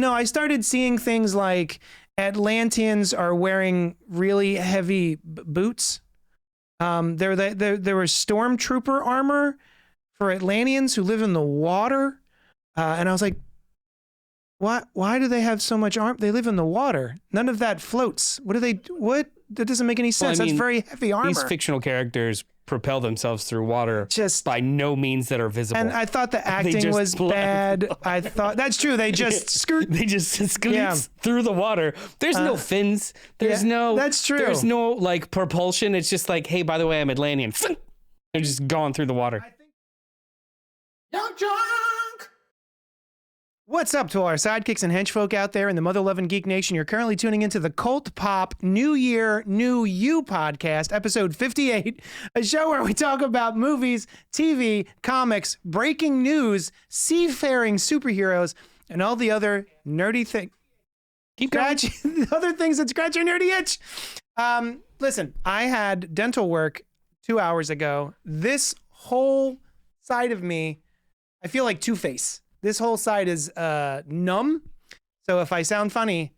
No, I started seeing things like Atlanteans are wearing really heavy boots. There were stormtrooper armor for Atlanteans who live in the water. And I was like, why do they have so much armor? They live in the water. None of that floats. What? That doesn't make any sense. That's very heavy armor. These fictional characters propel themselves through water by no means that are visible. And I thought the acting was bad. I thought that's true. They just skirt. They just skirt through the water. There's no fins. There's no. That's true. There's no like propulsion. It's just like, hey, by the way, I'm Atlantean. They're just going through the water. Young Junk! What's up to our sidekicks and henchfolk out there in the mother-loving geek nation? You're currently tuning into the CultPop New Year, New You podcast, episode 58, a show where we talk about movies, TV, comics, breaking news, seafaring superheroes, and all the other nerdy things. Other things that scratch your nerdy itch. Listen, I had dental work 2 hours ago. This whole side of me, I feel like Two-Face. This whole side is numb. So if I sound funny,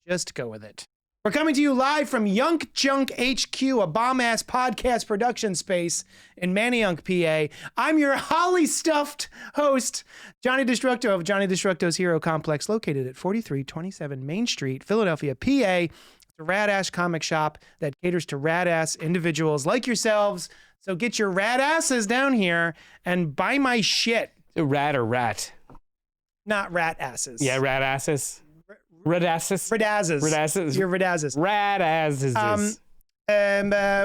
just go with it. We're coming to you live from Yunk Junk HQ, a bomb-ass podcast production space in Manayunk, PA. I'm your holly stuffed host, Johnny Destructo of Johnny Destructo's Hero Complex, located at 4327 Main Street, Philadelphia, PA. It's a rad-ass comic shop that caters to rad-ass individuals like yourselves. So get your rad asses down here and buy my shit. Rad or rat? Not rat asses. Yeah, rat asses. Red asses. Red asses. Red asses. You're red asses. Rad asses.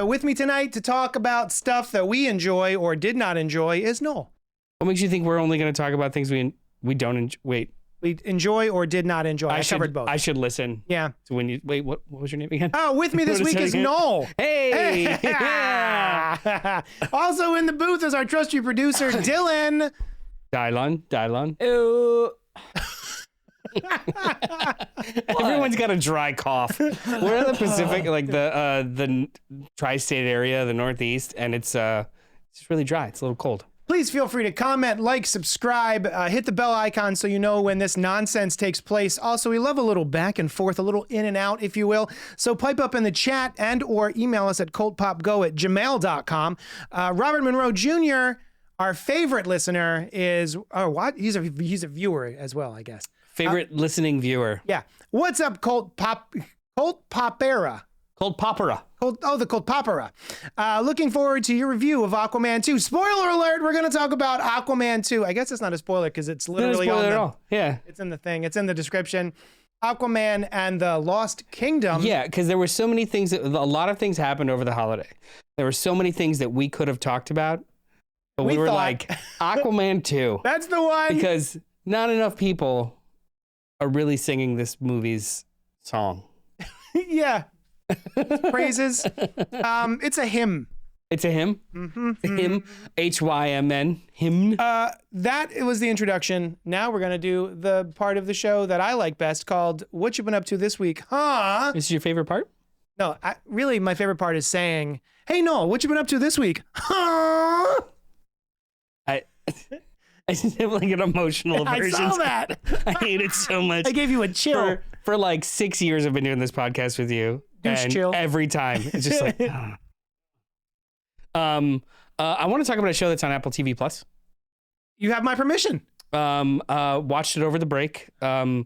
With me tonight to talk about stuff that we enjoy or did not enjoy is Noel. What makes you think we're only going to talk about things we don't enjoy? Wait. We enjoy or did not enjoy. I covered both. I should listen. Yeah. So when you wait, what was your name again? Oh, with me this week is Noel. Hey. Also in the booth is our trusty producer Dylan. Dylon. Ew. Everyone's got a dry cough. We're in the Pacific, like the tri-state area, the Northeast, and it's really dry. It's a little cold. Please feel free to comment, like, subscribe, hit the bell icon so you know when this nonsense takes place. Also, we love a little back and forth, a little in and out, if you will. So pipe up in the chat and or email us at cultpopgo@gmail.com. Robert Monroe Jr., our favorite listener, is he's a viewer as well, I guess. Favorite listening viewer. Yeah. What's up, CultPopera? CultPopera. The CultPopera. Looking forward to your review of Aquaman 2. Spoiler alert, we're going to talk about Aquaman 2. I guess it's not a spoiler because it's literally on the... Yeah. It's in the thing. It's in the description. Aquaman and the Lost Kingdom. Yeah, because there were so many things, a lot of things happened over the holiday. There were so many things that we could have talked about. But we were like, Aquaman 2. That's the one. Because not enough people are really singing this movie's song. Yeah. Praises. It's a hymn. It's a hymn? Mm-hmm. A hymn. H-Y-M-N. Hymn. That was the introduction. Now we're going to do the part of the show that I like best called What You Been Up To This Week, Huh? This is your favorite part? No, really my favorite part is saying, hey, Noel, what you been up to this week? Huh? I just have like an emotional version. I saw that. I hate it so much. I gave you a chill. For like 6 years I've been doing this podcast with you. Douche and chill. Every time. It's just like, I want to talk about a show that's on Apple TV Plus. You have my permission. Watched it over the break. My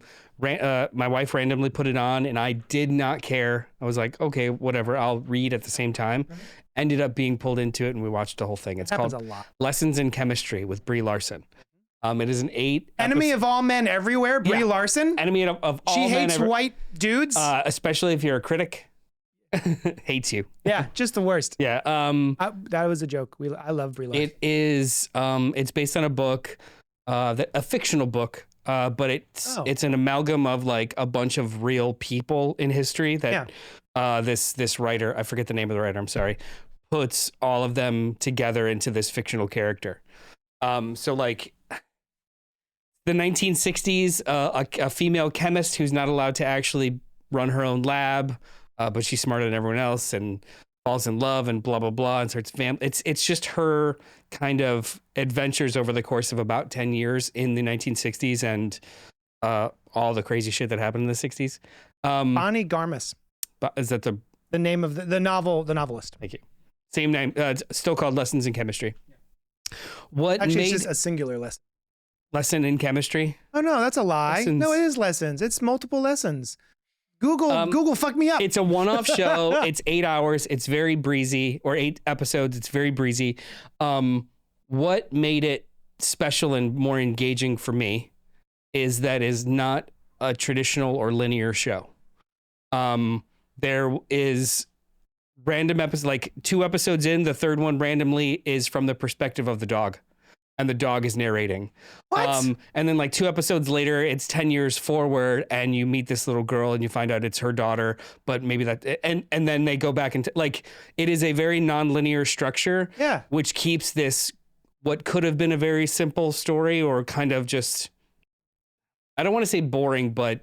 wife randomly put it on and I did not care. I was like, okay, whatever. I'll read at the same time. Mm-hmm. Ended up being pulled into it and we watched the whole thing. It's called Lessons in Chemistry with Brie Larson. It is an 8 Enemy of all men everywhere, Brie Larson. Enemy of all men. She hates white dudes. Especially if you're a critic. Hates you. Yeah, just the worst. Yeah. That was a joke. I love Brie Larson. It is. It's based on a book, a fictional book, but it's an amalgam of like a bunch of real people in history that this writer, I forget the name of the writer, I'm sorry, puts all of them together into this fictional character. So like the 1960s, a female chemist who's not allowed to actually run her own lab, but she's smarter than everyone else and falls in love and blah, blah, blah. And starts it's just her kind of adventures over the course of about 10 years in the 1960s and all the crazy shit that happened in the 60s. Bonnie Garmus. Is that the name of the novelist? Thank you. Same name. It's still called Lessons in Chemistry. What Actually, made it's just a singular lesson. Lesson in Chemistry? Oh no, that's a lie. Lessons. No, it is lessons. It's multiple lessons. Google fucked me up. It's a one-off show. It's 8 hours. It's very breezy, or 8 episodes. It's very breezy. What made it special and more engaging for me is that is not a traditional or linear show. There is random episodes, like 2 episodes in, the third one randomly is from the perspective of the dog. And the dog is narrating. What? And then like 2 episodes later, it's 10 years forward and you meet this little girl and you find out it's her daughter, but maybe that, and then they go back into, like, it is a very non-linear structure, which keeps this, what could have been a very simple story or kind of just, I don't want to say boring, but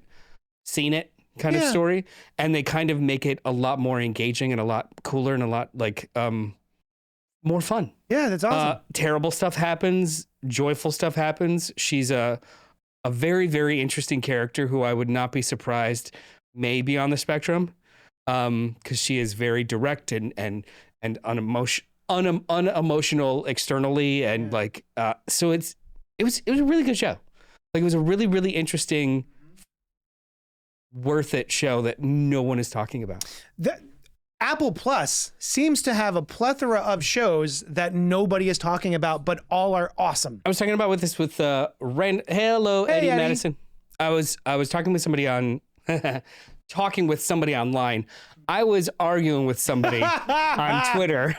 seen it kind of story. And they kind of make it a lot more engaging and a lot cooler and a lot like, more fun. Yeah, that's awesome. Terrible stuff happens. Joyful stuff happens. She's a very, very interesting character who I would not be surprised may be on the spectrum, because she is very direct and unemotional externally, and like so it was a really good show. Like, it was a really, really interesting, worth it show that no one is talking about. Apple Plus seems to have a plethora of shows that nobody is talking about, but all are awesome. I was talking about hello, Eddie Madison. I was talking with somebody on talking with somebody online. I was arguing with somebody on Twitter.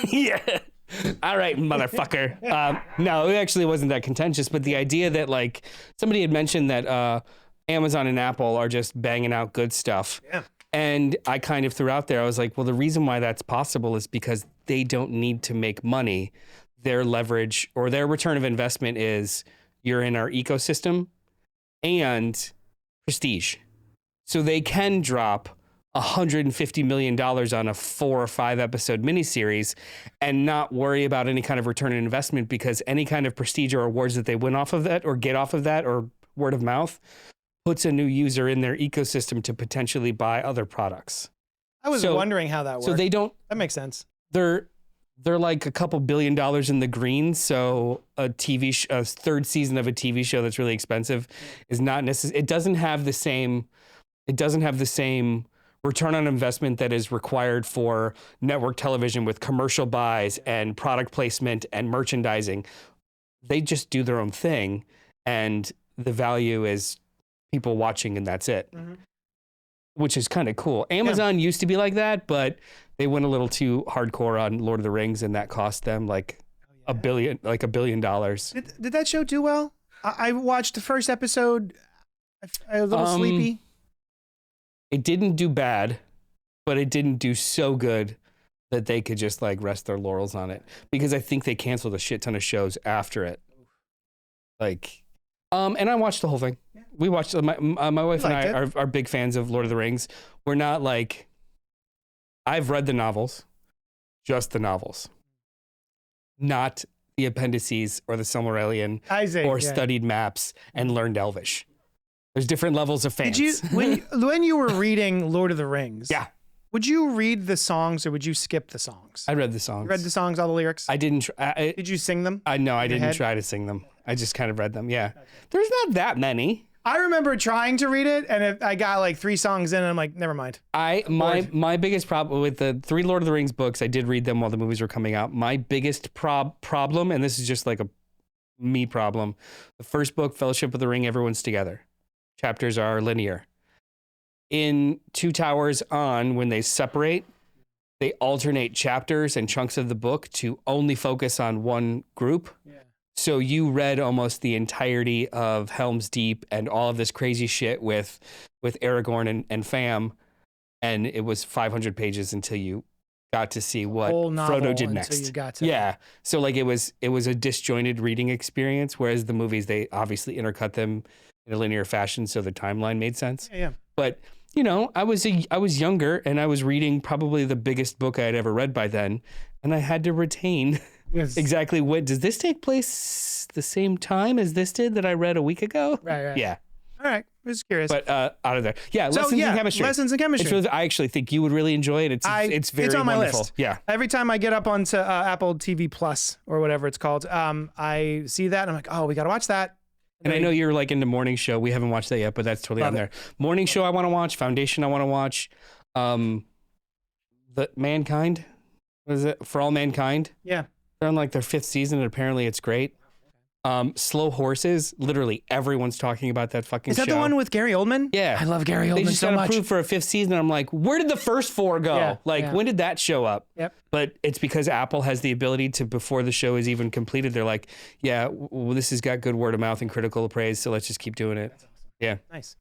Yeah. All right, motherfucker. No, it actually wasn't that contentious, but the idea that, like, somebody had mentioned that Amazon and Apple are just banging out good stuff. Yeah. And I kind of threw out there, I was like, well, the reason why that's possible is because they don't need to make money. Their leverage or their return of investment is you're in our ecosystem and prestige. So they can drop $150 million on a 4 or 5 episode miniseries and not worry about any kind of return on investment, because any kind of prestige or awards that they win off of that or get off of that or word of mouth puts a new user in their ecosystem to potentially buy other products. I was wondering how that works. So they don't. That makes sense. They're like a couple $1 billion in the green. So a third season of a TV show that's really expensive is not necessary. It doesn't have the same return on investment that is required for network television with commercial buys and product placement and merchandising. They just do their own thing, and the value is people watching, and that's it, which is kind of cool. Amazon used to be like that, but they went a little too hardcore on Lord of the Rings, and that cost them like $1 billion. Did that show do well? I watched the first episode. I was a little sleepy. It didn't do bad, but it didn't do so good that they could just like rest their laurels on it, because I think they canceled a shit ton of shows after it. Like, and I watched the whole thing. We watched, my wife and I are big fans of Lord of the Rings. We're not like, I've read the novels, just the novels, not the appendices or the Silmarillion or studied maps and learned Elvish. There's different levels of fans. Did you, when you were reading Lord of the Rings, would you read the songs or would you skip the songs? I read the songs. You read the songs, all the lyrics? I didn't. Did you sing them? No, I didn't try to sing them. I just kind of read them. Yeah. There's not that many. I remember trying to read it, and I got like 3 songs in, and I'm like, never mind. My biggest problem with the 3 Lord of the Rings books, I did read them while the movies were coming out. My biggest problem, and this is just like a me problem, the first book, Fellowship of the Ring, everyone's together. Chapters are linear. In Two Towers On, when they separate, they alternate chapters and chunks of the book to only focus on one group. Yeah. So you read almost the entirety of Helm's Deep and all of this crazy shit with Aragorn and fam, and it was 500 pages until you got to see what Frodo did next. Yeah. So like it was a disjointed reading experience, whereas the movies, they obviously intercut them in a linear fashion, so the timeline made sense. Yeah. But you know, I was younger, and I was reading probably the biggest book I had ever read by then, and I had to retain Yes. exactly what does this take place the same time as this did that I read a week ago? Right. Yeah. All right. I was curious. But out of there. Yeah, So, lessons in chemistry. Lessons in chemistry. It's really, I actually think you would really enjoy it. It's very on my wonderful. list. Yeah. Every time I get up onto Apple TV Plus or whatever it's called, I see that and I'm like, oh, we got to watch that. And I know you're like into Morning Show. We haven't watched that yet, but that's totally on there. Morning Show I want to watch. Foundation I want to watch. The Mankind. What is it? For All Mankind. Yeah. They're on like their 5th season and apparently it's great. Slow Horses. Literally everyone's talking about that fucking show. Is that the one with Gary Oldman? Yeah. I love Gary Oldman They just so got much. approved for a 5th season. And I'm like, where did the first 4 go? Yeah, when did that show up? Yep. But it's because Apple has the ability to, before the show is even completed, they're like, yeah, well, this has got good word of mouth and critical praise, so let's just keep doing it. That's awesome. Yeah. Nice.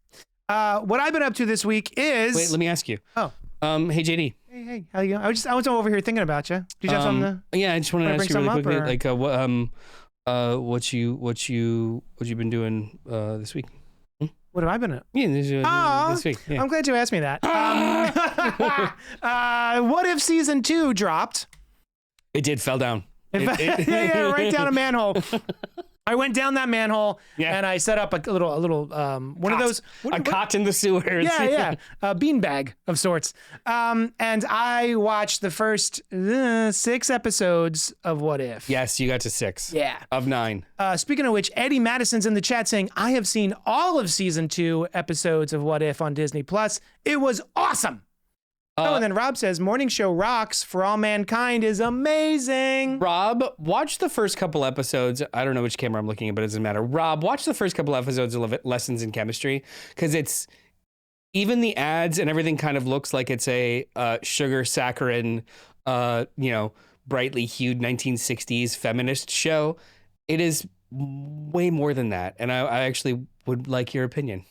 What I've been up to this week is... Wait, let me ask you. Oh. Hey, JD. Hey, how you going? I was over here thinking about you. Did you have something to... Yeah, I just wanted to ask you really quickly, up, what you been doing this week? What have I been at? Yeah, this week. Yeah. I'm glad you asked me that. What If Season 2 dropped? It did, fell down. Yeah, right down a manhole. I went down that manhole and I set up a little one of those cot in the sewers. Yeah, a beanbag of sorts. And I watched the first 6 episodes of What If. Yes, you got to 6. Yeah. Of 9. Speaking of which, Eddie Madison's in the chat saying, I have seen all of season 2 episodes of What If on Disney Plus. It was awesome. And then Rob says, Morning Show rocks. For All Mankind is amazing. Rob, watch the first couple episodes. I don't know which camera I'm looking at, but it doesn't matter. Rob, watch the first couple episodes of Lessons in Chemistry, because it's even the ads and everything kind of looks like it's a sugar saccharine, brightly hued 1960s feminist show. It is way more than that, and I actually would like your opinion.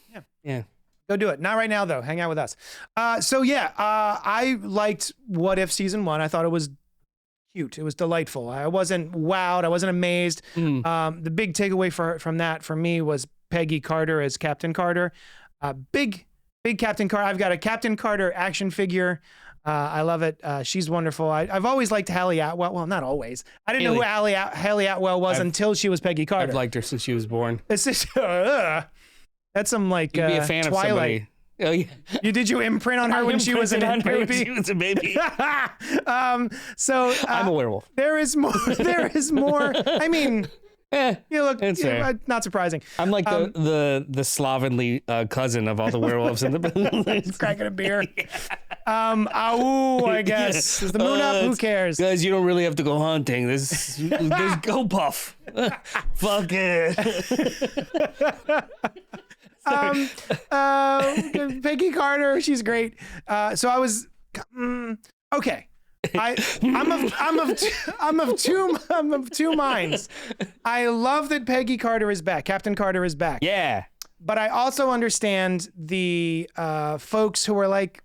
Yeah. Go do it. Not right now, though. Hang out with us. I liked What If Season 1. I thought it was cute. It was delightful. I wasn't wowed. I wasn't amazed. The big takeaway from that for me was Peggy Carter as Captain Carter. Big Captain Carter. I've got a Captain Carter action figure. I love it. She's wonderful. I've always liked Haley Atwell. Well, not always. I didn't know who Haley Atwell was until she was Peggy Carter. I've liked her since she was born. It's just... That's some like You'd be a fan Twilight. Of somebody. Oh, yeah. Did you imprint on her when she was a baby? She was a baby. I'm a werewolf. There is more. I mean, you look. Not surprising. I'm like the slovenly cousin of all the werewolves in the building. Cracking a beer. I guess. Is the moon up? Who cares? Guys, you don't really have to go hunting. There's Go Puff. Fuck it. Peggy Carter, she's great. So I was okay. I'm of two minds. I love that Peggy Carter is back. Captain Carter is back. Yeah. But I also understand the folks who are like,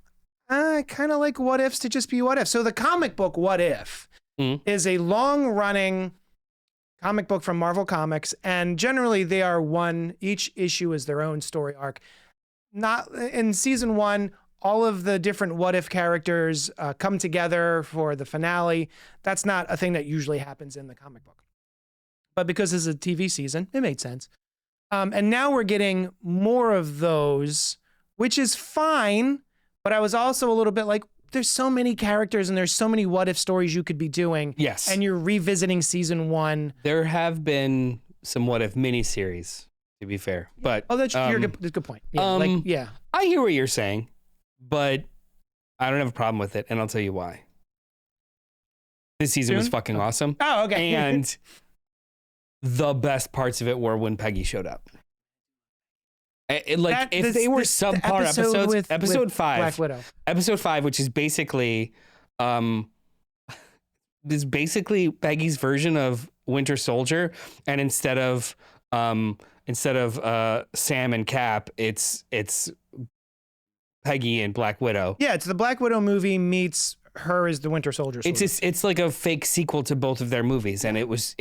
I kind of like What Ifs to just be What If. So the comic book What If is a long-running comic book from Marvel Comics, and generally they are each issue is their own story arc. Not in season 1, all of the different What If characters come together for the finale. That's not a thing that usually happens in the comic book. But because this is a TV season, it made sense. And now we're getting more of those, which is fine. But I was also a little bit like, there's so many characters and there's so many What If stories you could be doing. Yes. And you're revisiting season 1. There have been some What If miniseries, to be fair. But that's a good point. Yeah, I hear what you're saying, but I don't have a problem with it, and I'll tell you why. This season was fucking awesome. Oh, okay. And the best parts of it were when Peggy showed up. If they were subpar episodes, episode 5, Black Widow. Episode 5, which is basically, Peggy's version of Winter Soldier, and instead of Sam and Cap, it's Peggy and Black Widow. Yeah, it's the Black Widow movie meets her as the Winter Soldier. It's like a fake sequel to both of their movies, and it was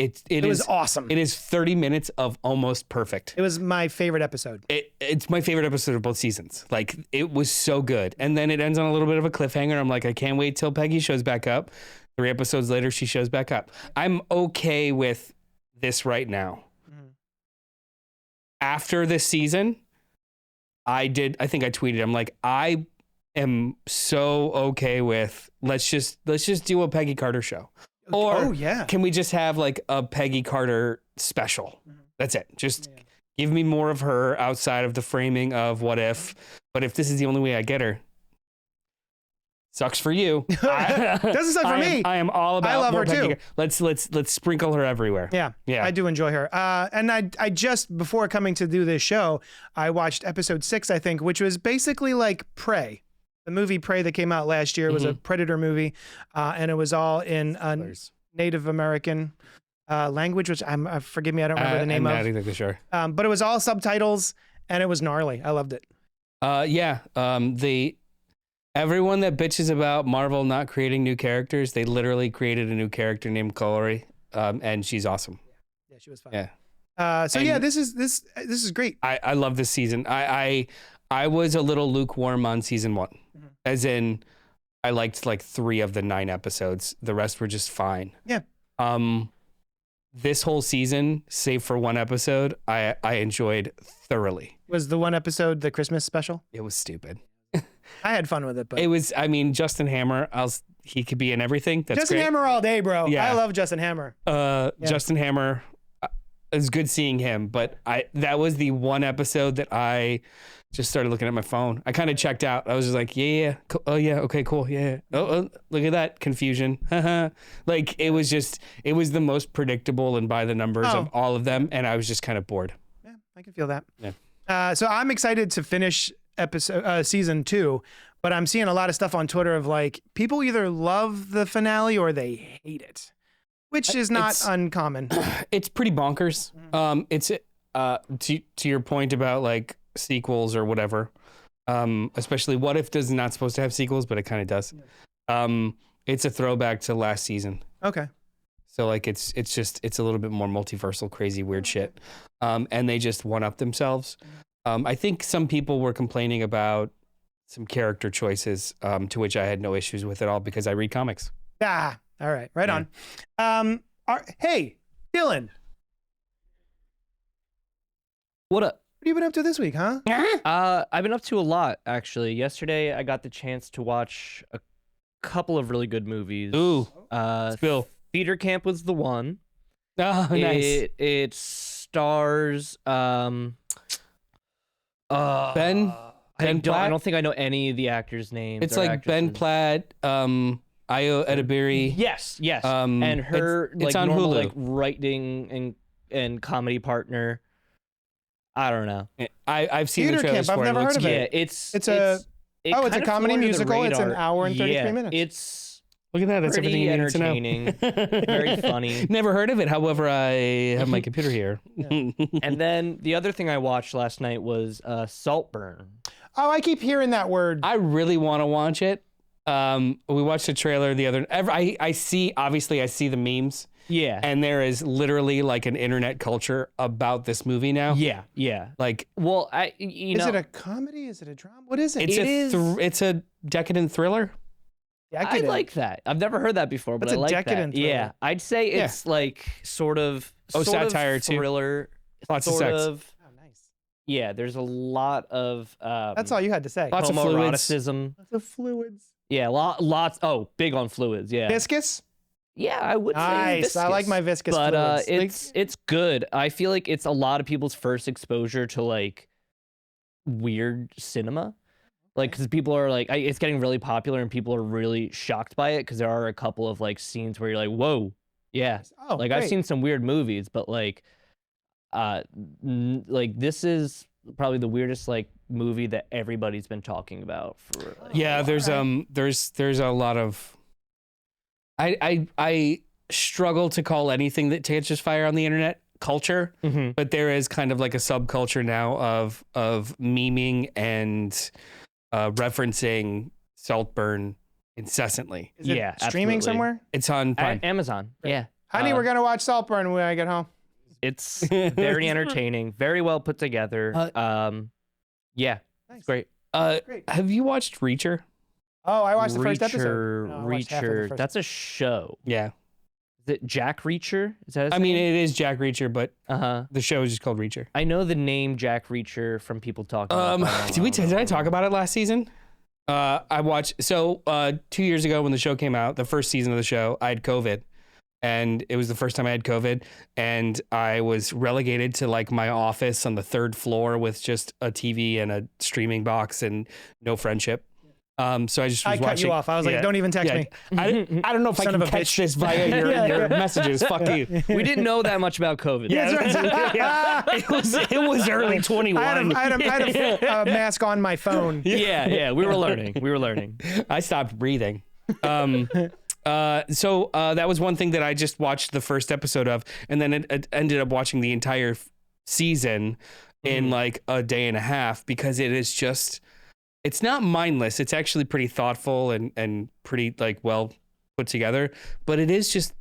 awesome. It is 30 minutes of almost perfect. It was my favorite episode. It's my favorite episode of both seasons. Like, it was so good, and then it ends on a little bit of a cliffhanger. I'm like, I can't wait till Peggy shows back up. 3 episodes later, she shows back up. I'm okay with this right now. After this season, I think I tweeted, I'm like, I am so okay with let's just do a Peggy Carter show. Or can we just have like a Peggy Carter special? That's it. Just give me more of her outside of the framing of What If. But if this is the only way I get her, sucks for you. Doesn't suck for me. I am all about. I love her Peggy. too. Let's sprinkle her everywhere. Yeah. I do enjoy her. And I just before coming to do this show, I watched episode 6, I think, which was basically like Prey. The movie Prey that came out last year was a Predator movie, and it was all in Native American language, which forgive me, I don't remember the name of. I'm not exactly sure. But it was all subtitles, and it was gnarly. I loved it. Everyone that bitches about Marvel not creating new characters, they literally created a new character named Chloe, and she's awesome. Yeah, she was fun. Yeah. This is great. I love this season. I was a little lukewarm on season 1, as in I liked like 3 of the 9 episodes. The rest were just fine. Yeah. This whole season, save for 1 episode, I enjoyed thoroughly. Was the 1 episode the Christmas special? It was stupid. I had fun with it, but it was. I mean, Justin Hammer. He could be in everything. That's Justin great. Hammer all day, bro. Yeah. I love Justin Hammer. Justin Hammer. It's good seeing him, but that was the 1 episode that I just started looking at my phone. I kind of checked out. I was just like, yeah. Oh yeah, okay, cool, yeah. Oh, look at that confusion. Like it was the most predictable and by the numbers of all of them, and I was just kind of bored. Yeah, I can feel that. Yeah. So I'm excited to finish season 2, but I'm seeing a lot of stuff on Twitter of like people either love the finale or they hate it, which is not uncommon. It's pretty bonkers. It's to your point about like sequels or whatever. Especially What If is not supposed to have sequels, but it kind of does. It's a throwback to last season. Okay. So like it's a little bit more multiversal, crazy, weird shit. And they just one up themselves. I think some people were complaining about some character choices, to which I had no issues with at all because I read comics. All right. Right on. Hey, Dylan. What up? What have you been up to this week, huh? I've been up to a lot, actually. Yesterday, I got the chance to watch a couple of really good movies. Ooh. Spill. Theater Camp was the one. Oh, nice. It stars Ben I Platt? don't think I know any of the actors' names. It's like Ben Platt, Ayo Edebiri. Yes. And her it's on normal Hulu. like writing and comedy partner. I don't know. I've seen Theater the trailers Camp, for I've never heard of it. Yeah, it's a comedy musical. It's an hour and 33 minutes. It's look at that. That's everything pretty you need to know. entertaining, very funny. Never heard of it. However, I have my computer here. And then the other thing I watched last night was Saltburn. Oh, I keep hearing that word. I really want to watch it. We watched the trailer the other. I see the memes. Yeah. And there is literally like an internet culture about this movie now. Yeah. Like, well, is it a comedy? Is it a drama? What is it? It's a decadent thriller. I like that. I've never heard that before, but I like decadent that. thriller. Yeah, I'd say it's like sort of satire too. Thriller. Lots of sort sex. of. Oh, nice. Yeah, there's a lot of. That's all you had to say. Lots of fluids. Homoeroticism. Lots of fluids. Yeah, lots. Oh, big on fluids. Yeah. Viscous. Yeah, I would say Nice. viscous. I like my viscous but fluids. it's good. I feel like it's a lot of people's first exposure to like weird cinema. Like, because people are like, it's getting really popular and people are really shocked by it because there are a couple of like scenes where you're like, whoa, yeah. Oh, like great. I've seen some weird movies, but like this is probably the weirdest like movie that everybody's been talking about for. Like, Yeah, there's a lot of. I struggle to call anything that catches fire on the internet culture, but there is kind of like a subculture now of memeing and referencing Saltburn incessantly. Is it streaming absolutely. Somewhere? It's on Prime. Amazon. Yeah. Honey, we're gonna watch Saltburn when I get home. It's very entertaining, very well put together. Yeah, Nice. it's great. Great. Have you watched Reacher? Oh, I watched the first episode. No, I watched half of the Reacher. first. That's a show. Yeah. Is it Jack Reacher? Is that his I name? mean, it is Jack Reacher, but Uh-huh. the show is just called Reacher. I know the name Jack Reacher from people talking about it. Did I talk about it last season? I watched 2 years ago when the show came out, the first season of the show, I had COVID. And it was the first time I had COVID, and I was relegated to like my office on the 3rd floor with just a TV and a streaming box and no friendship. So I just was I cut watching. you off. I was like, don't even text me. I don't know if I Son can of a catch bitch. this via your messages. Fuck you. We didn't know that much about COVID. Yeah, it was early 21. I had a mask on my phone. Yeah, we were learning. I stopped breathing. So that was one thing that I just watched the first episode of, and then it ended up watching the entire season in like a day and a half, because it is just, it's not mindless. It's actually pretty thoughtful and pretty like well put together, but it is just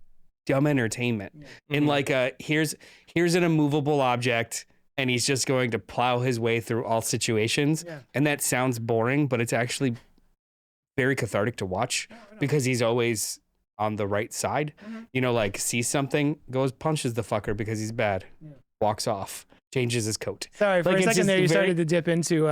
dumb entertainment. In like here's an immovable object, and he's just going to plow his way through all situations. Yeah. And that sounds boring, but it's actually very cathartic to watch, because he's always on the right side. You know, like sees something, goes punches the fucker because he's bad, walks off, changes his coat. Sorry, for like, a second there, you started to dip into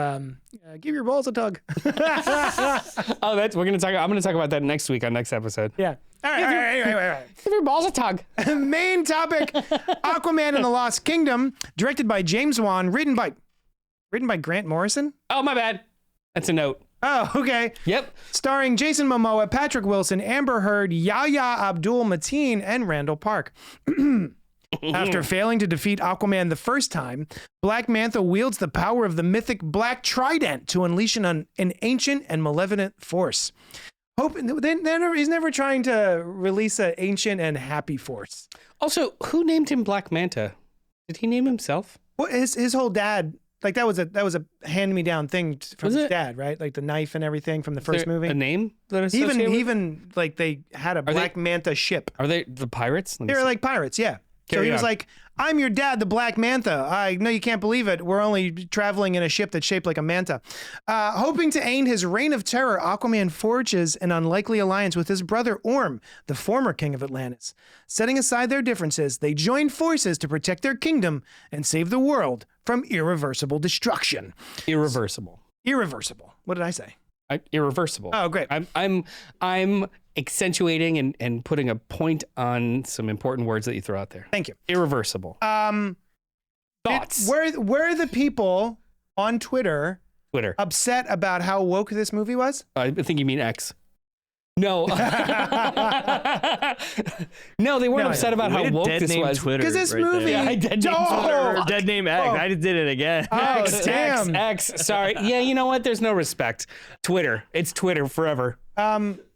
give your balls a tug. Oh, I'm gonna talk about that next week on next episode. Yeah. All right. Give your balls a tug. Main topic: Aquaman and the Lost Kingdom, directed by James Wan, written by Grant Morrison. Oh, my bad. That's a note. Oh, okay. Yep. Starring Jason Momoa, Patrick Wilson, Amber Heard, Yahya Abdul-Mateen, and Randall Park. After failing to defeat Aquaman the first time, Black Manta wields the power of the mythic Black Trident to unleash an ancient and malevolent force. He's never trying to release an ancient and happy force. Also, who named him Black Manta? Did he name himself? Well, his whole dad, like that was a hand-me-down thing from his dad, right? Like the knife and everything from the first movie. A name that associated with? Even like they had a Black Manta ship. Are they the pirates? They were like pirates, yeah. So he was like, I'm your dad, the Black Manta. I know you can't believe it. We're only traveling in a ship that's shaped like a manta. Hoping to end his reign of terror, Aquaman forges an unlikely alliance with his brother Orm, the former king of Atlantis. Setting aside their differences, they join forces to protect their kingdom and save the world from irreversible destruction. Irreversible. What did I say? Irreversible. Oh, great. I'm accentuating and putting a point on some important words that you throw out there. Thank you. Irreversible. Thoughts? Were the people on Twitter upset about how woke this movie was? I think you mean X. No. No, they weren't upset about how woke this was. Because this movie... Yeah, dead name Twitter, dead name X. I just did it again. Oh, damn. X. Sorry. Yeah, you know what? There's no respect. Twitter. It's Twitter forever.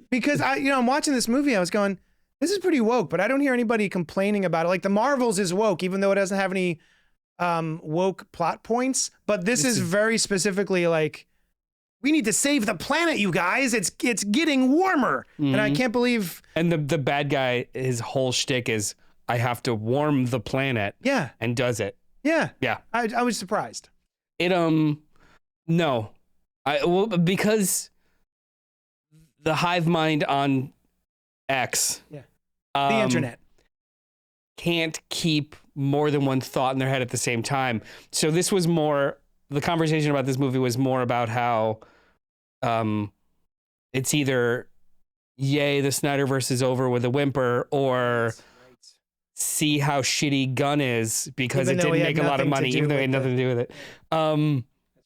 Because I'm watching this movie, I was going, this is pretty woke, but I don't hear anybody complaining about it. Like the Marvels is woke, even though it doesn't have any woke plot points. But this is very specifically like, we need to save the planet, you guys. It's getting warmer. Mm-hmm. And I can't believe. And the bad guy, his whole shtick is, I have to warm the planet. Yeah. And does it. Yeah. Yeah. I was surprised. No. Because the hive mind on X. Yeah. The internet. Can't keep more than one thought in their head at the same time. So this was more, the conversation about this movie was more about how it's either yay, the Snyderverse is over with a whimper, or see how shitty Gunn is because it didn't make a lot of money, even though it had nothing to do with it.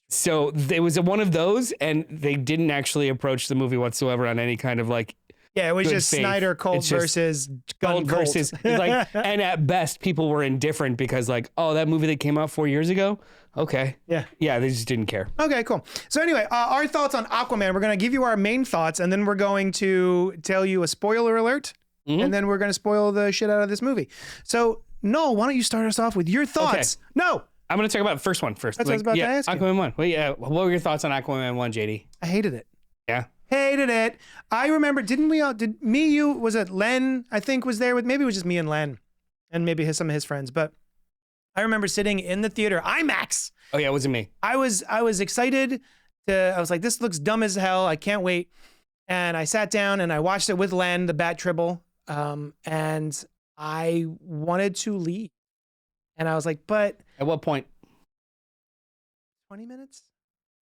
So it was one of those, and they didn't actually approach the movie whatsoever on any kind of like, yeah, it was just faith. Snyder cult versus Gunn versus like, and at best people were indifferent because like, oh, that movie that came out 4 years ago. Okay. Yeah, they just didn't care. Okay, cool. So anyway, our thoughts on Aquaman. We're going to give you our main thoughts, and then we're going to tell you a spoiler alert, and then we're going to spoil the shit out of this movie. So Noel, why don't you start us off with your thoughts? Okay. No. I'm going to talk about the first one first. That's what I was about to ask you. Aquaman 1. Well, yeah, what were your thoughts on Aquaman 1, JD? I hated it. Yeah. Hated it. I remember, did me, you, was it Len, I think was there with, maybe it was just me and Len and maybe some of his friends, but I remember sitting in the theater, IMAX. Oh yeah, it wasn't me. I was excited I was like, this looks dumb as hell. I can't wait. And I sat down and I watched it with Len, the Bat Tribble, and I wanted to leave. And I was like, but... At what point? 20 minutes?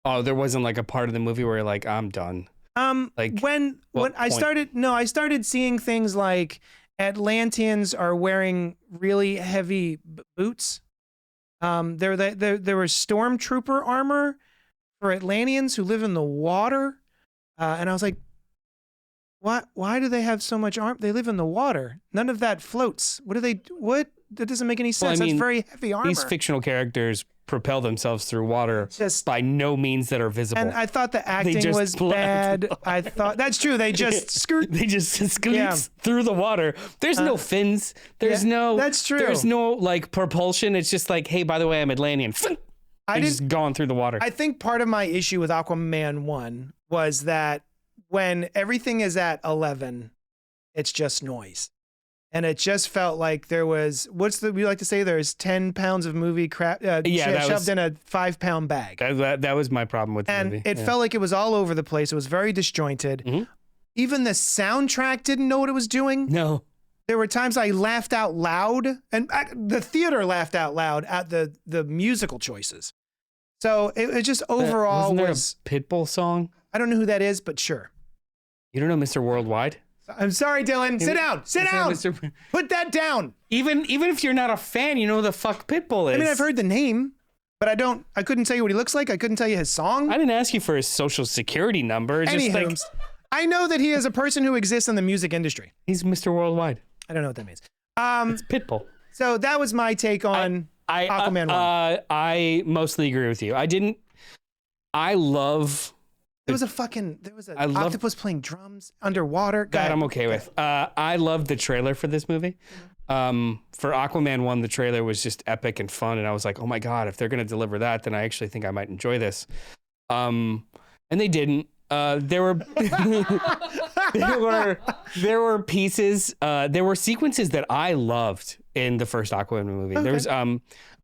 Oh, there wasn't like a part of the movie where you're like, I'm done. Like when I started seeing things like Atlanteans are wearing really heavy boots. There was stormtrooper armor for Atlanteans who live in the water. And I was like, why do they have so much armor? They live in the water. None of that floats. What? That doesn't make any sense. That's very heavy armor. These fictional characters propel themselves through water by no means that are visible. And I thought the acting was bad. I thought that's true. They just skirt. They just scoot through the water. There's no fins. There's no. That's true. There's no like propulsion. It's just like, hey, by the way, I'm Atlantean. Just gone through the water. I think part of my issue with Aquaman 1 was that when everything is at 11, it's just noise. And it just felt like there was, we like to say there's 10 pounds of movie crap shoved in a 5-pound bag. That was my problem with the movie. And it felt like it was all over the place. It was very disjointed. Mm-hmm. Even the soundtrack didn't know what it was doing. No. There were times I laughed out loud, and the theater laughed out loud at the musical choices. So it just overall wasn't there a Pitbull song? I don't know who that is, but sure. You don't know Mr. Worldwide? I'm sorry, Dylan. Sit down. Sit down. Put that down. Even if you're not a fan, you know who the fuck Pitbull is. I mean, I've heard the name, but I couldn't tell you what he looks like. I couldn't tell you his song. I didn't ask you for his social security number. Anywho, I know that he is a person who exists in the music industry. He's Mr. Worldwide. I don't know what that means. It's Pitbull. So that was my take on Aquaman 1. I mostly agree with you. I love... There was an octopus playing drums underwater. That I'm okay with. I love the trailer for this movie. For Aquaman 1, the trailer was just epic and fun, and I was like, oh my God, if they're going to deliver that, then I actually think I might enjoy this. And they didn't. There were pieces, there were sequences that I loved in the first Aquaman movie. Okay. There was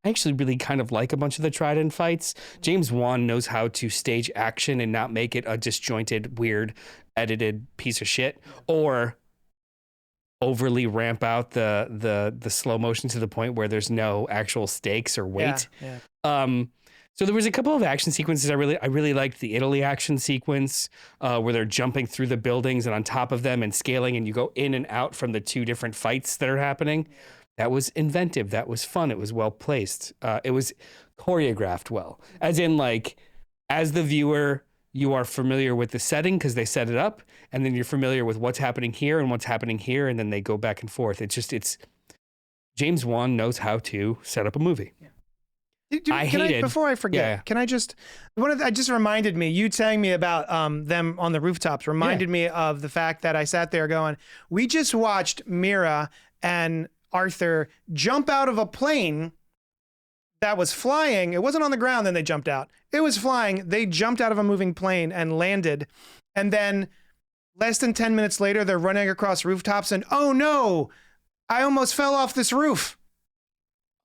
I actually really kind of like a bunch of the Trident fights. James Wan knows how to stage action and not make it a disjointed, weird, edited piece of shit, or overly ramp out the slow motion to the point where there's no actual stakes or weight. Yeah. So there was a couple of action sequences I really liked. The Italy action sequence where they're jumping through the buildings and on top of them and scaling, and you go in and out from the two different fights that are happening. That was inventive. That was fun. It was well placed. It was choreographed well. As in, like, as the viewer, you are familiar with the setting because they set it up, and then you're familiar with what's happening here and what's happening here, and then they go back and forth. It's James Wan knows how to set up a movie. Yeah. Before I forget, can I just I just reminded me, you telling me about them on the rooftops reminded me of the fact that I sat there going, we just watched Mira and Arthur jump out of a plane that was flying. It wasn't on the ground, then they jumped out. It was flying. They jumped out of a moving plane and landed. And then less than 10 minutes later, they're running across rooftops and, oh no, I almost fell off this roof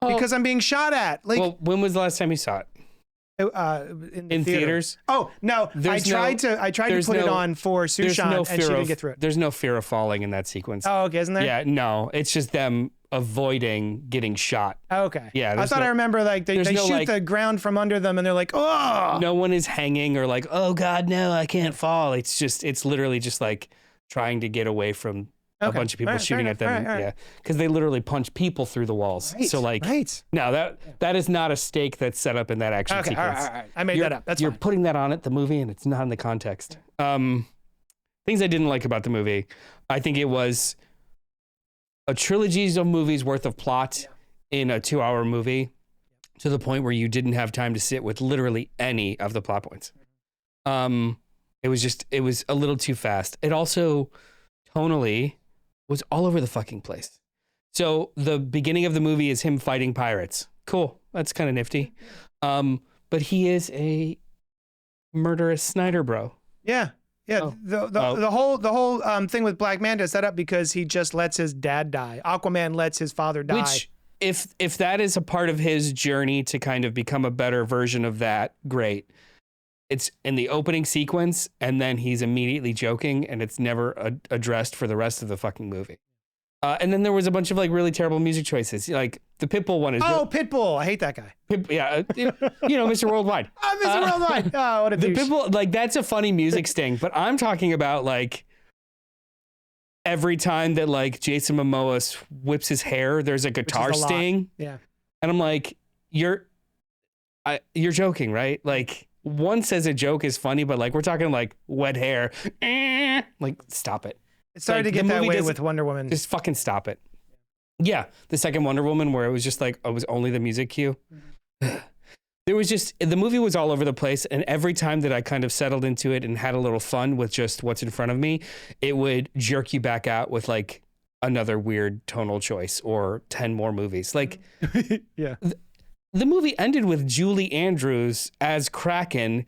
because I'm being shot at. Like, well, when was the last time you saw it? In theaters? Oh no! I tried to put it on for Sushan, and she didn't get through it. There's no fear of falling in that sequence. Oh, okay, isn't there? Yeah, no, it's just them avoiding getting shot. Okay. Yeah, I thought I remember like they shoot the ground from under them, and they're like, oh. No one is hanging or like, oh God, no, I can't fall. It's literally just like trying to get away from a bunch of people shooting at them. Yeah, because they literally punch people through the walls. Right, so like, no, that is not a stake that's set up in that action sequence. All right. I made that up. That's you're fine. Putting that on it, the movie, and it's not in the context. Things I didn't like about the movie. I think it was a trilogy of movies worth of plot in a 2-hour movie, to the point where you didn't have time to sit with literally any of the plot points. It was a little too fast. It also tonally was all over the fucking place. So the beginning of the movie is him fighting pirates. Cool. That's kind of nifty. But he is a murderous Snyder bro. Yeah. Yeah. Oh. The whole thing with Black Manta is set up because he just lets his dad die. Aquaman lets his father die. Which, if that is a part of his journey to kind of become a better version of that, great. it's in the opening sequence, and then he's immediately joking, and it's never addressed for the rest of the fucking movie. And then there was a bunch of like really terrible music choices. Like the Pitbull one is. Oh, Pitbull! I hate that guy. Mr. Worldwide. Oh, Mr. Worldwide. Oh, what a douche. The Pitbull, like that's a funny music sting, but I'm talking about like every time that like Jason Momoa whips his hair, there's a guitar sting. Yeah. And I'm like, you're joking, right? Like one says a joke is funny, but like we're talking like wet hair. Like stop it. It started to get that way with Wonder Woman. Just fucking stop it. Yeah, the second Wonder Woman where it was just like, it was only the music cue. There was just, the movie was all over the place, and every time that I kind of settled into it and had a little fun with just what's in front of me, it would jerk you back out with like another weird tonal choice or 10 more movies. Like, yeah. The movie ended with Julie Andrews as Kraken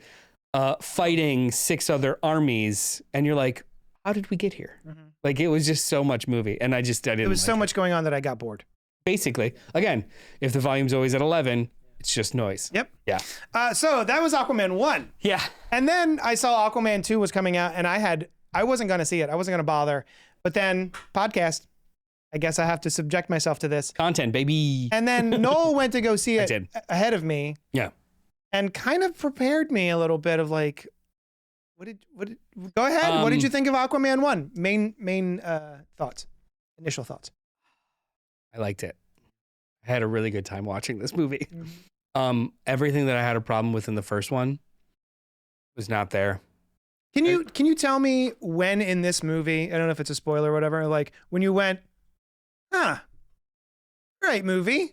fighting 6 other armies, and you're like, how did we get here? Like, it was just so much movie, and I didn't. It was so much going on that I got bored. Basically, again, if the volume's always at 11, it's just noise. Yep. Yeah. So that was Aquaman 1. Yeah. And then I saw Aquaman 2 was coming out, and I wasn't going to see it. I wasn't going to bother. But then podcast, I guess I have to subject myself to this. Content, baby. And then Noel went to go see it ahead of me. Yeah. And kind of prepared me a little bit of like, go ahead. What did you think of Aquaman 1? Main thoughts, initial thoughts. I liked it. I had a really good time watching this movie. Everything that I had a problem with in the first one was not there. Can you tell me when in this movie, I don't know if it's a spoiler or whatever, like when you went, great movie.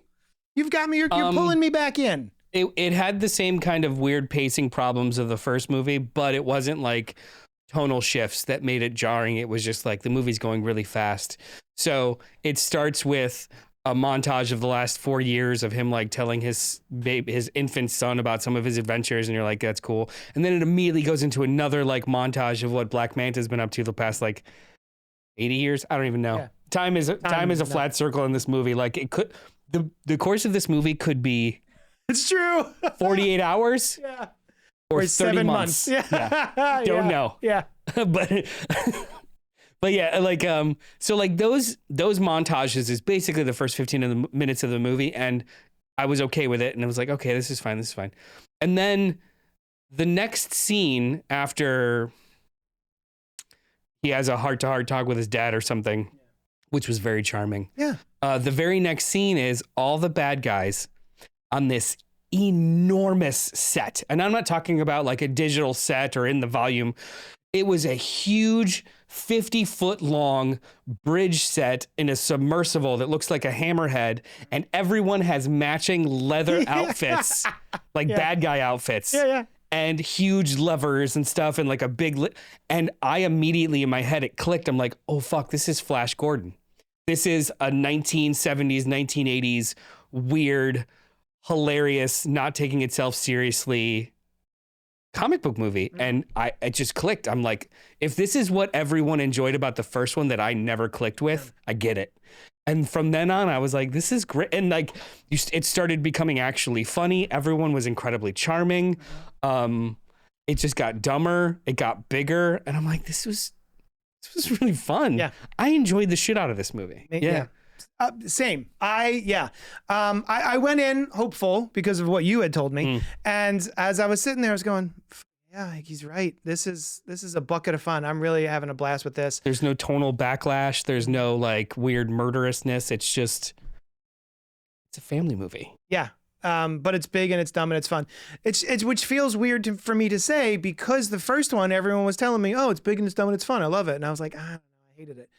You've got me, you're pulling me back in. It had the same kind of weird pacing problems of the first movie, but it wasn't like tonal shifts that made it jarring. It was just like the movie's going really fast. So it starts with a montage of the last 4 years of him like telling his infant son about some of his adventures, and you're like, that's cool. And then it immediately goes into another like montage of what Black Manta's been up to the past like 80 years. I don't even know. Yeah. Time is a flat circle in this movie. Like it could, the course of this movie could be. It's true. 48 hours. Yeah. Or 30 7 months. Yeah. Don't know. Yeah. But yeah, like so like those montages is basically the first 15 minutes of the movie, and I was okay with it, and I was like, okay, this is fine. And then the next scene after he has a heart-to-heart talk with his dad or something, which was very charming. Yeah. The very next scene is all the bad guys on this enormous set. And I'm not talking about like a digital set or in the volume. It was a huge 50-foot long bridge set in a submersible that looks like a hammerhead, and everyone has matching leather outfits, like bad guy outfits. Yeah. And huge levers and stuff, and like a big and I immediately in my head it clicked. I'm like, oh fuck, this is Flash Gordon. This is a 1970s, 1980s weird, hilarious, not taking itself seriously comic book movie. And it just clicked. I'm like, if this is what everyone enjoyed about the first one that I never clicked with, I get it. And from then on, I was like, this is great. And like, it started becoming actually funny. Everyone was incredibly charming. It just got dumber. It got bigger. And I'm like, this was really fun. Yeah. I enjoyed the shit out of this movie. Yeah. Same. I went in hopeful because of what you had told me. And as I was sitting there, I was going, yeah, he's right. This is a bucket of fun. I'm really having a blast with this. There's no tonal backlash. There's no like weird murderousness. It's a family movie. Yeah. But it's big and it's dumb and it's fun. It's which feels weird for me to say because the first one, everyone was telling me, oh, it's big and it's dumb and it's fun. I love it. And I was like, I don't know, I hated it.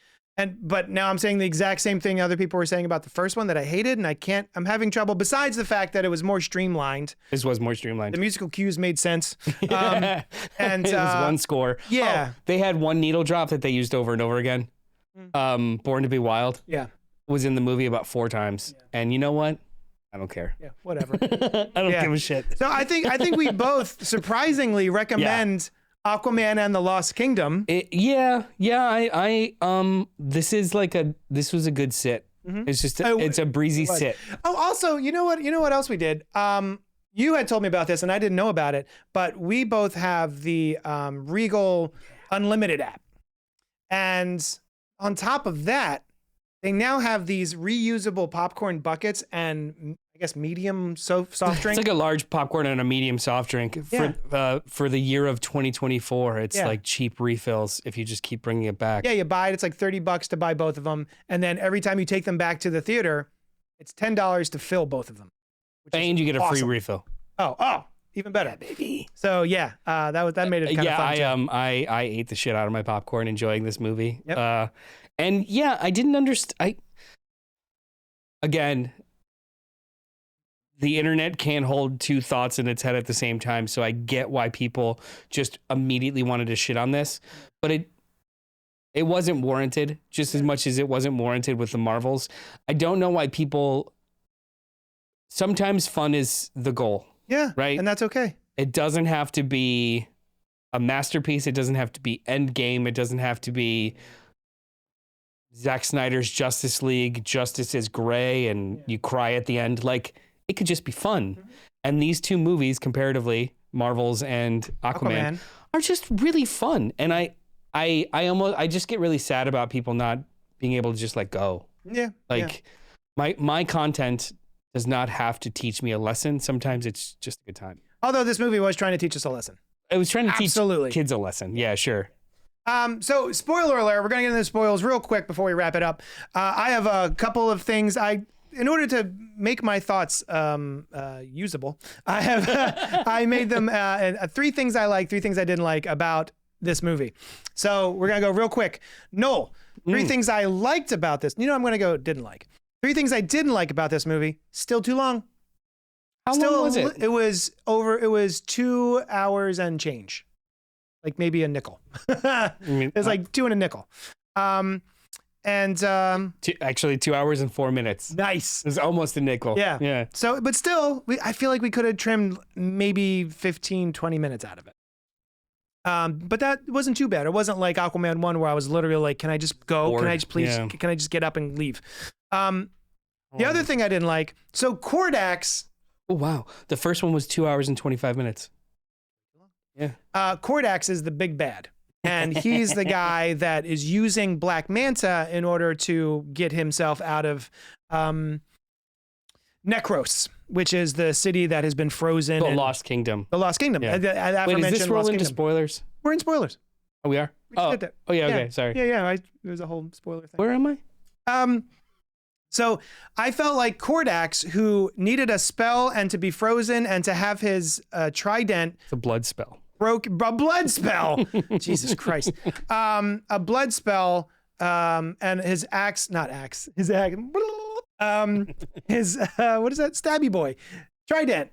But now I'm saying the exact same thing other people were saying about the first one that I hated, and I'm having trouble, besides the fact that it was more streamlined. This was more streamlined. The musical cues made sense. And it was one score. Yeah. Oh, they had one needle drop that they used over and over again. Born to be Wild. Yeah. Was in the movie about 4 times. Yeah. And you know what? I don't care. Yeah, whatever. I don't give a shit. So I think we both surprisingly recommend Aquaman and the Lost Kingdom. I this was a good sit. It's just it's a breezy sit. Oh, also, you know what else we did? You you had told me about this and I didn't know about it, but we both have the Regal Unlimited app. And on top of that, they now have these reusable popcorn buckets and I guess medium soft drink. It's like a large popcorn and a medium soft drink for the year of 2024. It's like cheap refills if you just keep bringing it back. Yeah, you buy it. It's like $30 to buy both of them. And then every time you take them back to the theater, it's $10 to fill both of them. And you get a free refill. Oh, even better. Yeah, baby. So yeah, that made it kind of fun. I ate the shit out of my popcorn enjoying this movie. Yep. And yeah, I didn't understand. Again, the internet can't hold two thoughts in its head at the same time. So I get why people just immediately wanted to shit on this, but it wasn't warranted just as much as it wasn't warranted with the Marvels. I don't know why people. Sometimes fun is the goal. Yeah. Right. And that's okay. It doesn't have to be a masterpiece. It doesn't have to be Endgame. It doesn't have to be Zack Snyder's Justice League. Justice is gray and you cry at the end. Like, it could just be fun. Mm-hmm. And these two movies, comparatively, Marvels and Aquaman, are just really fun. And I just get really sad about people not being able to just let go. Yeah. Like my content does not have to teach me a lesson. Sometimes it's just a good time. Although this movie was trying to teach us a lesson. It was trying to teach kids a lesson. Yeah, sure. So spoiler alert, we're going to get into the spoils real quick before we wrap it up. I have a couple of things in order to make my thoughts usable, I made them 3 things I like, 3 things I didn't like about this movie. So we're going to go real quick. Noel, 3 things I liked about this. I'm going to go didn't like. 3 things I didn't like about this movie. Still too long. How long was it? It was 2 hours and change. Like maybe a nickel. It was like 2 and a nickel. Actually 2 hours and 4 minutes. Nice. It was almost a nickel. Yeah. Yeah. So, but still, I feel like we could have trimmed maybe 15, 20 minutes out of it. But that wasn't too bad. It wasn't like Aquaman 1 where I was literally like, can I just go? Can I just please, can I just get up and leave? The other thing I didn't like, so Kordax. Oh, wow. The first one was 2 hours and 25 minutes. Yeah. Kordax is the big bad. And he's the guy that is using Black Manta in order to get himself out of Necros, which is the city that has been frozen. The Lost Kingdom. The Lost Kingdom. Yeah. Wait, is this roll into spoilers? We're in spoilers. Oh, we are? Oh, yeah, okay, sorry. Yeah, it was a whole spoiler thing. Where am I? So I felt like Kordax, who needed a spell and to be frozen and to have his trident. It's a blood spell. A blood spell. Jesus Christ. A blood spell, and his axe, what is that? Stabby boy. Trident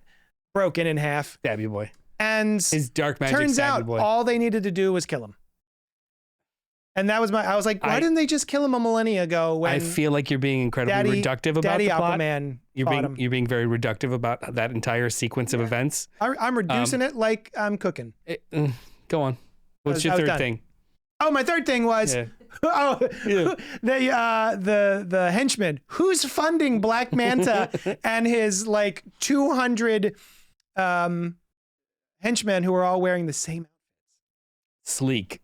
broken in half. Stabby boy. And his dark magic turns out boy. all they needed to do was kill him. And that was I was like, why didn't they just kill him a millennia ago? When I feel like you're being incredibly reductive about the plot. Aquaman You're being very reductive about that entire sequence of events. I'm reducing it like I'm cooking. Go on. What's your third thing? Oh, my third thing was the henchman who's funding Black Manta and his like 200 henchmen who are all wearing the same outfits. Sleek.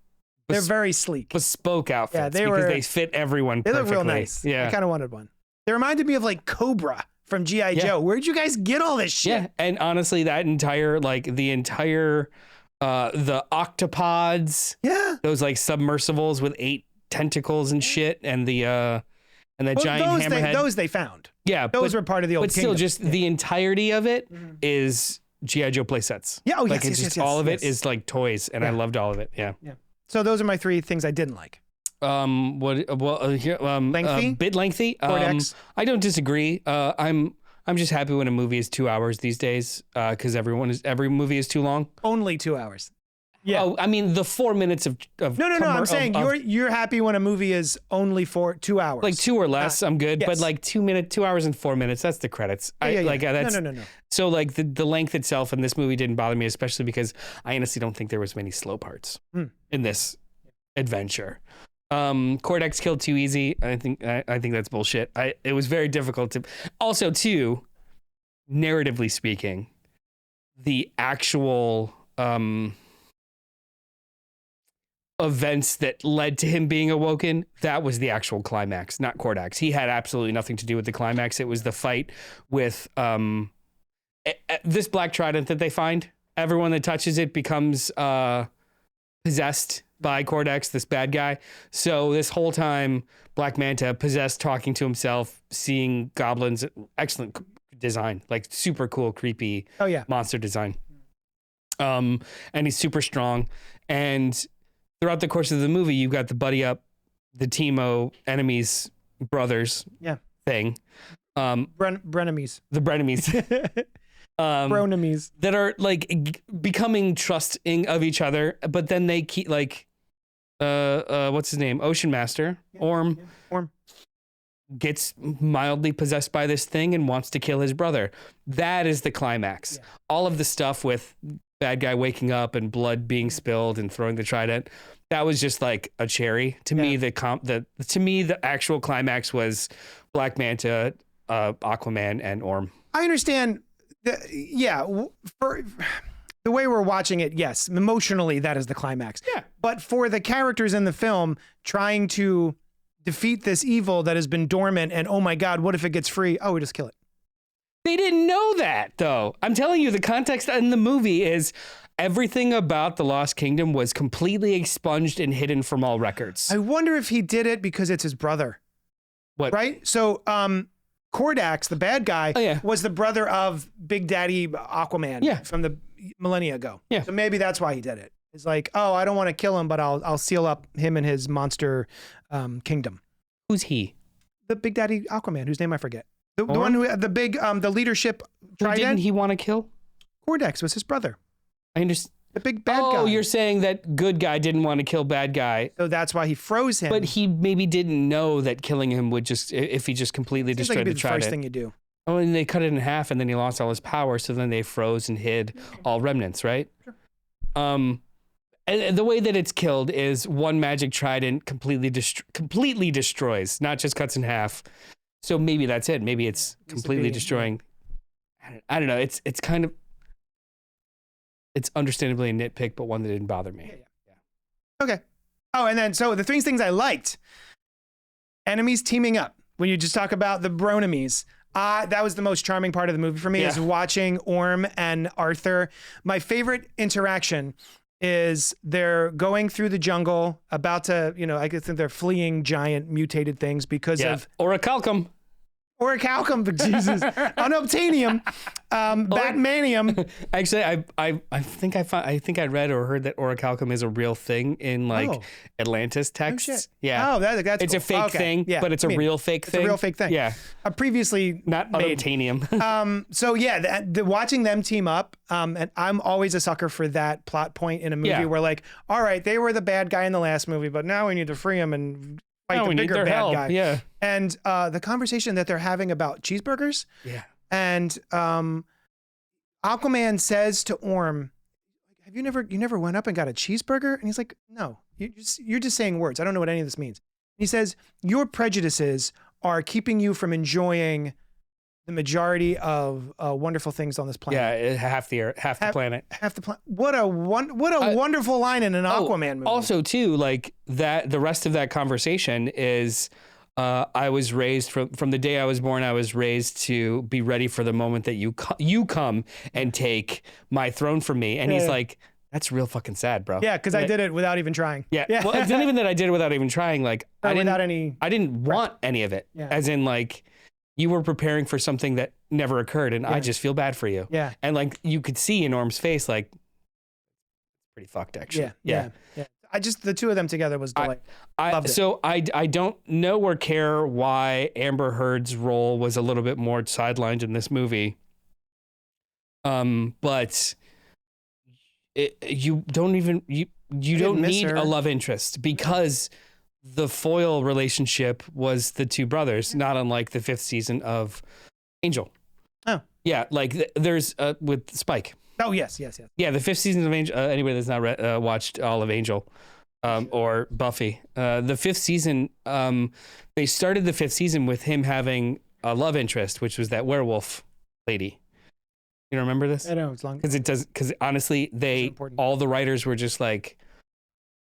They're very sleek. Bespoke outfits because they fit everyone perfectly. They look real nice. Yeah. I kind of wanted one. They reminded me of like Cobra from G.I. Joe. Where'd you guys get all this shit? Yeah, and honestly, that entire, the octopods. Yeah. Those like submersibles with 8 tentacles and shit, and the giant hammerhead. Those they found. Yeah. Those were part of the old kingdom. But still, just the entirety of it is G.I. Joe play sets. Yeah, all of it is like toys, and I loved all of it. Yeah. Yeah. So those are my 3 things I didn't like. Lengthy? Bit lengthy. I don't disagree. I'm just happy when a movie is 2 hours these days, because every movie is too long. Only 2 hours. Yeah. Oh, I mean the 4 minutes of No. I'm saying you're happy when a movie is only for 2 hours. Like 2 or less, I'm good. Yes. But like 2 hours and 4 minutes, that's the credits. No. So like the length itself in this movie didn't bother me, especially because I honestly don't think there was many slow parts in this adventure. Kordax killed too easy. I think that's bullshit. It was very difficult to. Also, too, narratively speaking, the actual events that led to him being awoken, that was the actual climax, not Kordax. He had absolutely nothing to do with the climax. It was the fight with this Black Trident that they find. Everyone that touches it becomes possessed by Kordax, this bad guy. So this whole time, Black Manta possessed, talking to himself, seeing goblins. Excellent design, like super cool, creepy monster design. And he's super strong. And throughout the course of the movie, you've got the buddy up, the Teemo enemies, brothers thing. Brenemies. The Brenemies. Bronemies. That are like becoming trusting of each other, but then they keep like, what's his name? Ocean Master, Orm. Orm gets mildly possessed by this thing and wants to kill his brother. That is the climax. Yeah. All of the stuff with bad guy waking up and blood being spilled and throwing the trident, that was just like a cherry. To me, the actual climax was Black Manta, Aquaman, and Orm. I understand. For the way we're watching it, yes, emotionally, that is the climax. Yeah. But for the characters in the film trying to defeat this evil that has been dormant, and oh my God, what if it gets free? Oh, we just kill it. They didn't know that, though. I'm telling you, the context in the movie is everything about the Lost Kingdom was completely expunged and hidden from all records. I wonder if he did it because it's his brother. What? Right? So, Kordax, the bad guy, was the brother of Big Daddy Aquaman from the millennia ago. Yeah. So maybe that's why he did it. It's like, oh, I don't want to kill him, but I'll seal up him and his monster kingdom. Who's he? The Big Daddy Aquaman, whose name I forget. The one who had the big, the leadership trident. Who didn't he want to kill? Kordax was his brother. I understand. The big bad guy. Oh, you're saying that good guy didn't want to kill bad guy. So that's why he froze him. But he maybe didn't know that killing him would just, if he just completely destroyed the trident. First thing you do. Oh, and they cut it in half and then he lost all his power. So then they froze and hid all remnants, right? Sure. And the way that it's killed is one magic trident completely destroys, not just cuts in half. So maybe that's it. Maybe it's completely destroying. I don't know. It's kind of, it's understandably a nitpick, but one that didn't bother me. Yeah. Okay. Oh, and then so the three things I liked: enemies teaming up. When you just talk about the Bronemies, that was the most charming part of the movie for me. Is watching Orm and Arthur. My favorite interaction is they're going through the jungle, about to, I guess they're fleeing giant mutated things because of orichalcum. Orichalcum, Jesus, unobtainium, Batmanium. Actually, I think I read or heard that orichalcum is a real thing in Atlantis texts. Oh, shit. Yeah. Oh, that's it's cool. a fake thing, but it's a real fake thing. It's a real fake thing. Yeah. Previously not made. unobtainium. So yeah, watching them team up, and I'm always a sucker for that plot point in a movie where like, all right, they were the bad guy in the last movie, but now we need to free him and fight the bigger bad guy. Yeah. And the conversation that they're having about cheeseburgers. Yeah. And Aquaman says to Orm, "Have you never went up and got a cheeseburger?" And he's like, "No, you're just saying words. I don't know what any of this means." And he says, "Your prejudices are keeping you from enjoying the majority of wonderful things on this planet." Yeah, half the planet. Half the planet. What a wonderful line in an Aquaman movie. Also, too, like that, the rest of that conversation is, I was raised from the day I was born. I was raised to be ready for the moment that you come and take my throne from me. And he's like, that's real fucking sad, bro. Yeah, because I did it without even trying. Yeah. Well, it's not even that I did it without even trying. Like, I didn't want any of it. Yeah. As in, like, you were preparing for something that never occurred, and I just feel bad for you. Yeah. And like you could see in Norm's face, like, pretty fucked actually. Yeah. The two of them together was delightful. I don't know or care why Amber Heard's role was a little bit more sidelined in this movie. But you don't need a love interest because the foil relationship was the two brothers, not unlike the 5th season of Angel. Oh. Yeah, like there's with Spike. Oh, yes. Yeah, the 5th season of Angel, anybody that's not watched all of Angel or Buffy, the 5th season, they started the 5th season with him having a love interest, which was that werewolf lady. You don't remember this? I know it's long. Because honestly, all the writers were just like,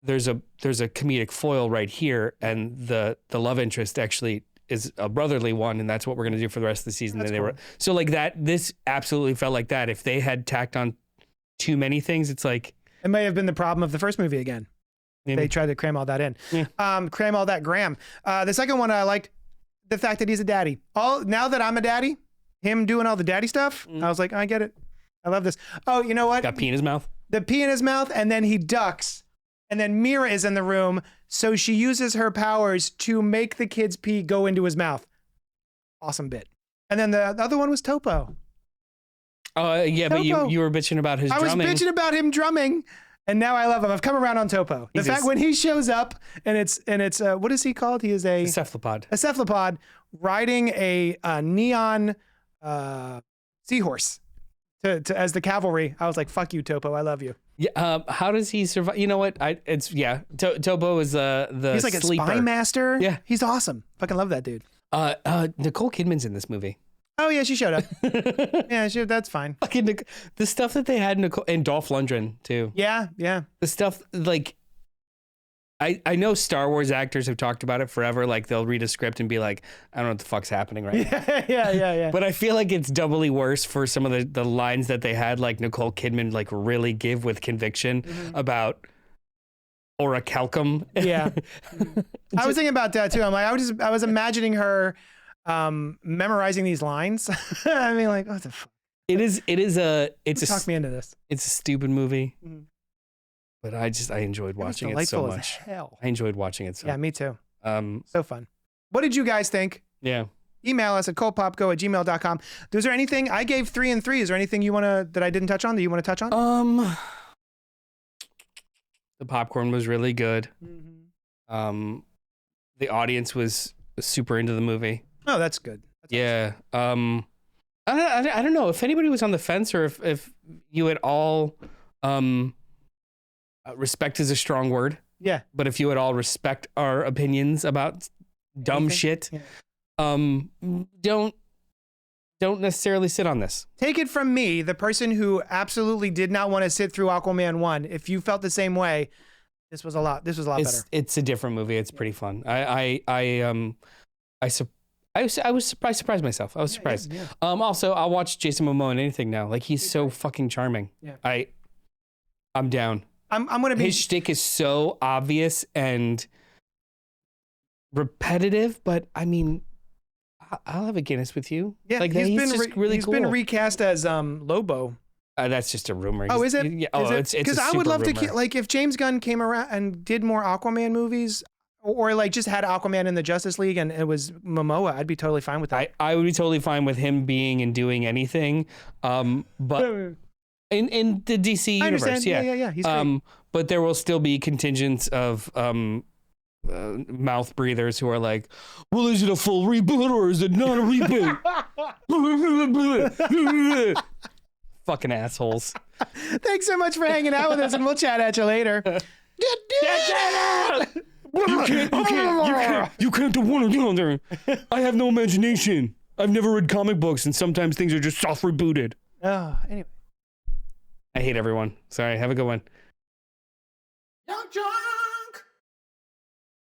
there's a comedic foil right here, and the love interest actually is a brotherly one, and that's what we're gonna do for the rest of the season. That's and they cool. were so like that. This absolutely felt like that. If they had tacked on too many things, it's like it may have been the problem of the first movie again. Maybe. They tried to cram all that in. Yeah. Cram all that Graham. The second one I liked the fact that he's a daddy. Now that I'm a daddy, him doing all the daddy stuff, I was like, I get it. I love this. Oh, you know what? Got pee in his mouth. The pee in his mouth, and then he ducks. And then Mira is in the room, so she uses her powers to make the kid's pee go into his mouth. Awesome bit. And then the other one was Topo. Yeah, Topo. But you were bitching about his drumming. I was bitching about him drumming, and now I love him. I've come around on Topo. The fact when he shows up, and it's what is he called? He is a cephalopod. A cephalopod riding a neon seahorse as the cavalry. I was like, fuck you, Topo. I love you. Yeah. How does he survive? You know what? Topo is he's like sleeper. A spy master. Yeah. He's awesome. Fucking love that dude. Nicole Kidman's in this movie. Oh yeah, she showed up. Yeah, that's fine. Fucking the stuff that they had Nicole and Dolph Lundgren too. Yeah. The stuff like I know Star Wars actors have talked about it forever. Like they'll read a script and be like, I don't know what the fuck's happening right now. Yeah. But I feel like it's doubly worse for some of the lines that they had, like Nicole Kidman, like really give with conviction about orichalcum. Yeah. I was thinking about that too. I'm like, I was imagining her memorizing these lines. I mean, like, what the fuck? Talk me into this. It's a stupid movie. Mm-hmm. But I enjoyed watching it so much. As hell. I enjoyed watching it so much. Yeah, me too. So fun. What did you guys think? Yeah. Email us at cultpopgo@gmail.com. Was there anything I gave 3 and 3? Is there anything that I didn't touch on that you want to touch on? The popcorn was really good. Mm-hmm. The audience was super into the movie. Oh, that's good. That's awesome. I don't know if anybody was on the fence or if you at all respect is a strong word. Yeah. But if you at all respect our opinions about dumb shit, don't necessarily sit on this. Take it from me, the person who absolutely did not want to sit through Aquaman 1. If you felt the same way, this was a lot better. It's a different movie. It's pretty fun. I surprised myself. I was surprised. Yeah. Also, I'll watch Jason Momoa in anything now. Like he's so fucking charming. Yeah. I'm down. I'm gonna be. His shtick is so obvious and repetitive, but I mean, I'll have a Guinness with you. Yeah, like he's been recast as Lobo. That's just a rumor. Oh, is it? Yeah. It's because I would love rumor. to like if James Gunn came around and did more Aquaman movies, or like just had Aquaman in the Justice League and it was Momoa. I'd be totally fine with that. I would be totally fine with him being and doing anything. But. In the DC universe, I understand. Yeah. He's great. But there will still be contingents of mouth breathers who are like, well, is it a full reboot or is it not a reboot? Fucking assholes. Thanks so much for hanging out with us, and we'll chat at you later. You can't do one or the other. I have no imagination. I've never read comic books, and sometimes things are just soft rebooted. Anyway. I hate everyone. Sorry. Have a good one. Young John!